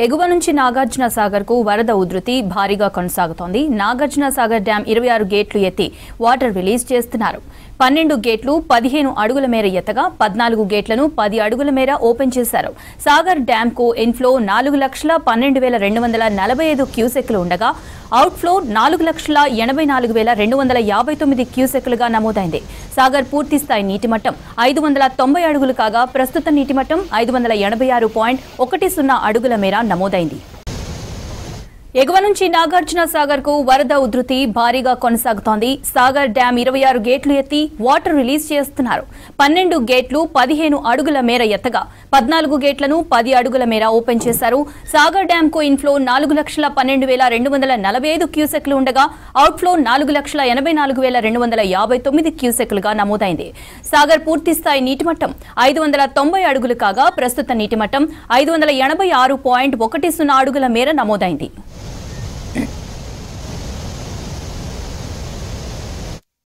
ఎగువ నుంచి నాగార్జున సాగర్ కు వరద ఉధృతి భారీగా కొనసాగుతోంది. నాగార్జున సాగర్ డ్యాం 26 గేట్లు ఎత్తి వాటర్ రిలీజ్ చేస్తున్నారు. 12 గేట్లు 15 అడుగుల మేర ఎత్తగా 14 గేట్లను 10 అడుగుల మేర ఓపెన్ చేశారు. సాగర్ డ్యాం కు ఇన్ఫ్లో 4,12,245 క్యూసెక్లు ఉండగా అవుట్ఫ్లో 4,84,259 క్యూసెక్లుగా నమోదైంది. సాగర్ పూర్తిస్థాయి నీటిమట్టం 590 అడుగులు కాగా ప్రస్తుత నీటిమట్టం 586.10 అడుగుల మేర నమోదైంది. ఎగువ నుంచి నాగార్జున సాగర్ కు వరద ఉధృతి భారీగా కొనసాగుతోంది. సాగర్ డ్యాం 26 గేట్లు ఎత్తి వాటర్ రిలీజ్ చేస్తున్నారు. 12 గేట్లు 15 అడుగుల మేర ఎత్తగా 14 గేట్లను 10 అడుగుల మేర ఓపెన్ చేశారు. సాగర్ డ్యాం కు ఇన్ఫ్లో 4,12,245 క్యూసెక్లు ఉండగా అవుట్ఫ్లో 4,84,259 క్యూసెక్లుగా నమోదైంది. సాగర్ పూర్తిస్థాయి నీటిమట్టం 590 అడుగులు కాగా ప్రస్తుత నీటిమట్టం 586.10 అడుగుల మేర నమోదైంది.